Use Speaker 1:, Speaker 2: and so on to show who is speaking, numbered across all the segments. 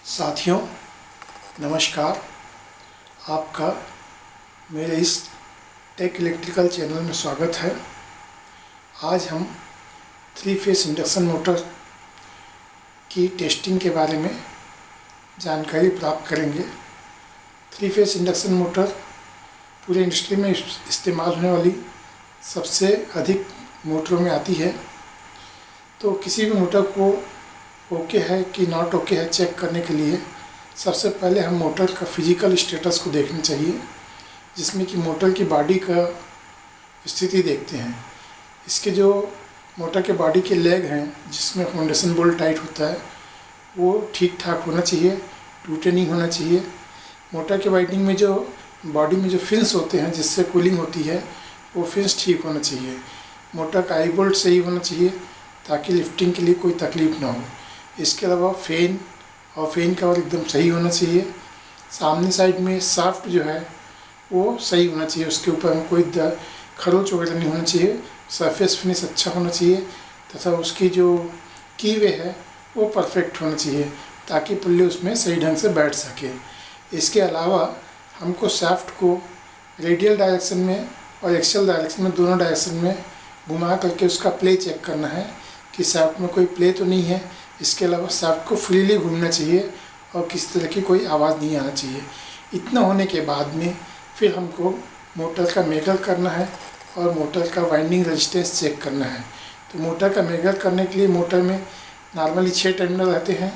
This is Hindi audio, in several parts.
Speaker 1: साथियों नमस्कार। आपका मेरे इस टेक इलेक्ट्रिकल चैनल में स्वागत है। आज हम 3 फेस इंडक्शन मोटर की टेस्टिंग के बारे में जानकारी प्राप्त करेंगे। 3 फेस इंडक्शन मोटर पूरे इंडस्ट्री में इस्तेमाल होने वाली सबसे अधिक मोटरों में आती है। तो किसी भी मोटर को ओके है कि नॉट ओके है चेक करने के लिए सबसे पहले हम मोटर का फिजिकल स्टेटस को देखना चाहिए, जिसमें कि मोटर की बॉडी का स्थिति देखते हैं। इसके जो मोटर के बॉडी के लेग हैं जिसमें फाउंडेशन बोल्ट टाइट होता है वो ठीक ठाक होना चाहिए, टूटे नहीं होना चाहिए। मोटर के वाइंडिंग में जो बॉडी में जो फिन्स होते हैं जिससे कूलिंग होती है वो फिन्स ठीक होना चाहिए। मोटर का आई बोल्ट सही होना चाहिए ताकि लिफ्टिंग के लिए कोई तकलीफ़ ना हो। इसके अलावा फैन और फैन कवर एकदम सही होना चाहिए। सामने साइड में शाफ्ट जो है वो सही होना चाहिए, उसके ऊपर में कोई खरोच वगैरह नहीं होना चाहिए। सरफेस फिनिश अच्छा होना चाहिए तथा उसकी जो कीवे है वो परफेक्ट होना चाहिए ताकि पुल्ले उसमें सही ढंग से बैठ सके। इसके अलावा हमको शाफ्ट को रेडियल डायरेक्शन में और एक्सियल डायरेक्शन में दोनों डायरेक्शन में घुमा करके उसका प्ले चेक करना है कि शाफ्ट में कोई प्ले तो नहीं है। इसके अलावा शाफ्ट को फ्रीली घूमना चाहिए और किसी तरह की कोई आवाज़ नहीं आना चाहिए। इतना होने के बाद में फिर हमको मोटर का मेजर करना है और मोटर का वाइंडिंग रेजिस्टेंस चेक करना है। तो मोटर का मेजर करने के लिए मोटर में नॉर्मली 6 टर्मिनल रहते हैं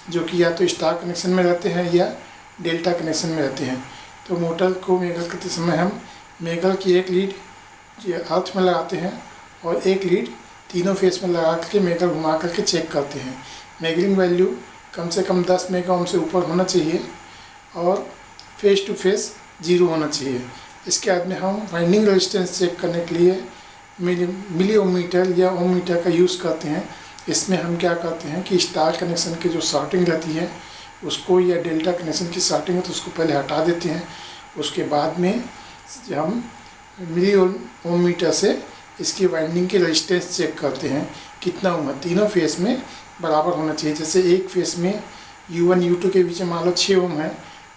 Speaker 1: जो कि या तो स्टार कनेक्शन में रहते हैं या डेल्टा कनेक्शन में रहते हैं। तो मोटर को मेजर करते समय हम मेजर की एक लीड अर्थ में लगाते हैं और एक लीड तीनों फेस में लगा करके मेजर घुमा करके चेक करते हैं। मेजरिंग वैल्यू कम से कम 10 मेगा ओम से ऊपर होना चाहिए और फेस टू फेस 0 होना चाहिए। इसके बाद में हम वाइंडिंग रेजिस्टेंस चेक करने के लिए मिली ओमीटर या ओम मीटर का यूज़ करते हैं। इसमें हम क्या करते हैं कि स्टार कनेक्शन की जो शॉर्टिंग रहती है उसको या डेल्टा कनेक्शन की शॉर्टिंग है तो उसको पहले हटा देते हैं। उसके बाद में हम मिली ओम मीटर से इसकी वाइंडिंग की रेजिस्टेंस चेक करते हैं कितना ओम है। तीनों फेस में बराबर होना चाहिए। जैसे एक फेस में U1 U2 के बीच में मान लो 6 ओम है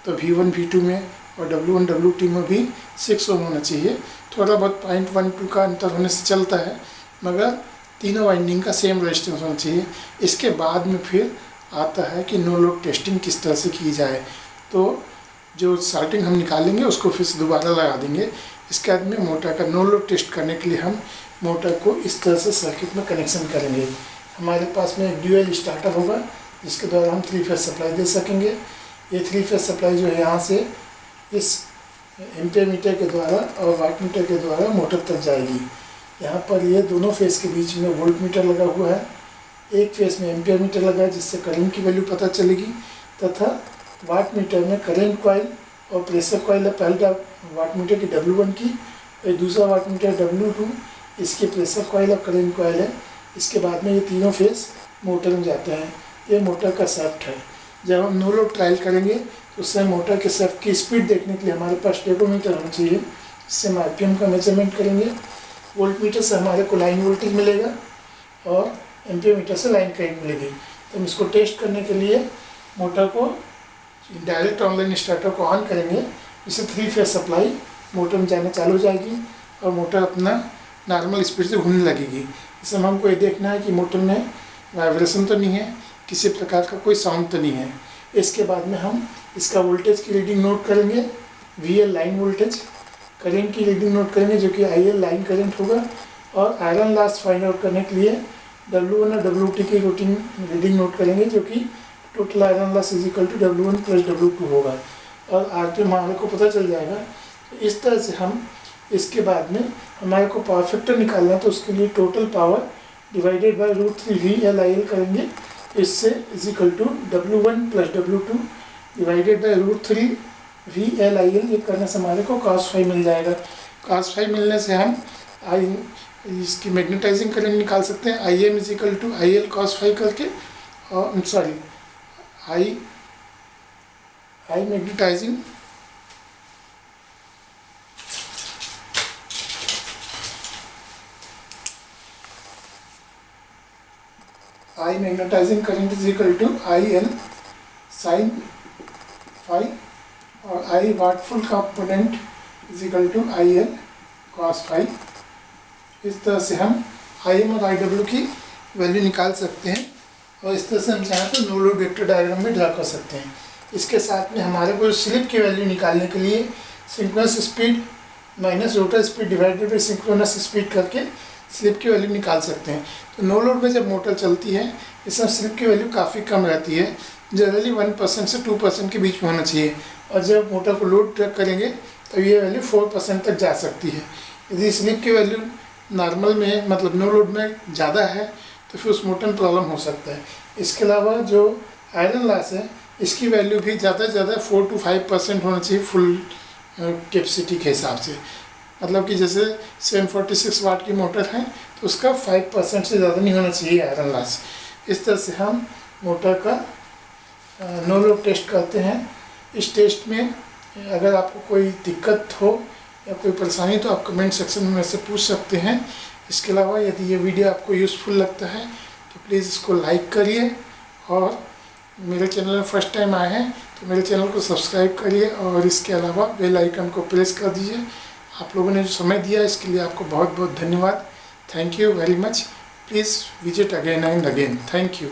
Speaker 1: तो V1 V2 में और W1 W2 में भी 6 ओम होना चाहिए। थोड़ा बहुत 0.12 का अंतर होने से चलता है मगर तीनों वाइंडिंग का सेम रेजिस्टेंस होना चाहिए। इसके बाद में फिर आता है कि नो लोड टेस्टिंग किस तरह से की जाए। तो जो शॉर्टिंग हम निकालेंगे उसको फिर से दोबारा लगा देंगे। इसके बाद में मोटर का नो लोड टेस्ट करने के लिए हम मोटर को इस तरह से सर्किट में कनेक्शन करेंगे। हमारे पास में एक ड्यूअल स्टार्टर होगा जिसके द्वारा हम 3 फेस सप्लाई दे सकेंगे। ये 3 फेस सप्लाई जो है यहाँ से इस एम्पीयर मीटर के द्वारा और वाट मीटर के द्वारा मोटर तक जाएगी। यहाँ पर ये दोनों फेस के बीच में वोल्ट मीटर लगा हुआ है। एक फेस में एम्पीयर मीटर लगा है जिससे करंट की वैल्यू पता चलेगी तथा वाट मीटर में करंट कॉइल और प्रेशर कॉइल है। पहला वाट मीटर की W1 की और दूसरा वाट मीटर W2 इसके प्रेशर कॉइल और करंट कॉइल है। इसके बाद में ये तीनों फेस मोटर में जाते हैं। ये मोटर का शाफ्ट है। जब हम नो लोड ट्रायल करेंगे तो उससे मोटर के शाफ्ट की स्पीड देखने के लिए हमारे पास टेकोमीटर होना चाहिए। इससे हम RPM का मेजरमेंट करेंगे। वोल्ट मीटर से हमारे को लाइन वोल्टेज मिलेगा और एम्पीयर मीटर से लाइन करंट मिलेगी। तो हम इसको टेस्ट करने के लिए मोटर को डायरेक्ट ऑनलाइन स्टार्टर को ऑन करेंगे। इससे 3 फेस सप्लाई मोटर में जाना चालू हो जाएगी और मोटर अपना नॉर्मल स्पीड से घूमने लगेगी। इसमें हमको ये देखना है कि मोटर में वाइब्रेशन तो नहीं है, किसी प्रकार का कोई साउंड तो नहीं है। इसके बाद में हम इसका वोल्टेज की रीडिंग नोट करेंगे, VL लाइन वोल्टेज। करंट की रीडिंग नोट करेंगे जो कि IL लाइन करंट होगा। और आयरन लॉस फाइंड आउट करने के लिए W1 और W2 की रीडिंग नोट करेंगे जो कि total iron loss = W1 + W2 होगा और RPM हमारे को पता चल जाएगा। तो इस तरह से हम इसके बाद में हमारे को पावर फैक्टर निकालना है तो उसके लिए total power divided by √3 VLIL करेंगे। इससे = W1 + W2 divided by √3 VLIL। ये करने से हमारे को cos⁵ मिल जाएगा। cos⁵ मिलने से हम इसकी मैग्नेटाइजिंग करंट निकाल सकते हैं। IM = IL cos⁵ करके और I magnetising current = IL sine phi और I wattful component is equal to I L cos phi. इस तरह से हम आई एम और आई डब्ल्यू की वैल्यू निकाल सकते हैं और इस तरह से हम चाहें तो नो लोड वेक्टर डायग्राम भी ड्रा कर सकते हैं। इसके साथ में हमारे को स्लिप की वैल्यू निकालने के लिए synchronous speed minus rotor speed divided by synchronous speed करके स्लिप की वैल्यू निकाल सकते हैं। तो नो लोड में जब मोटर चलती है इसमें स्लिप की वैल्यू काफ़ी कम रहती है, जनरली 1% से 2% के बीच में होना चाहिए, और जब मोटर को लोड ट्रैक करेंगे तो ये वैल्यू 4% तक जा सकती है। यदि स्लिप की वैल्यू नॉर्मल में मतलब नो लोड में ज़्यादा है तो फिर उस मोटर में प्रॉब्लम हो सकता है। इसके अलावा जो आयरन लॉस है इसकी वैल्यू भी ज़्यादा से ज़्यादा 4 to 5% होना चाहिए फुल कैपेसिटी के हिसाब से। मतलब कि जैसे 746 वाट की मोटर है तो उसका 5% से ज़्यादा नहीं होना चाहिए आयरन लॉस। इस तरह से हम मोटर का नो लोड टेस्ट करते हैं। इस टेस्ट में अगर आपको कोई दिक्कत हो या कोई परेशानी तो आप कमेंट सेक्शन में से पूछ सकते हैं। इसके अलावा यदि ये वीडियो आपको यूज़फुल लगता है तो प्लीज़ इसको लाइक करिए, और मेरे चैनल में फर्स्ट टाइम आए हैं तो मेरे चैनल को सब्सक्राइब करिए, और इसके अलावा बेल आइकन को प्रेस कर दीजिए। आप लोगों ने जो समय दिया इसके लिए आपको बहुत बहुत धन्यवाद। Thank you very much. Please visit again and again. Thank you.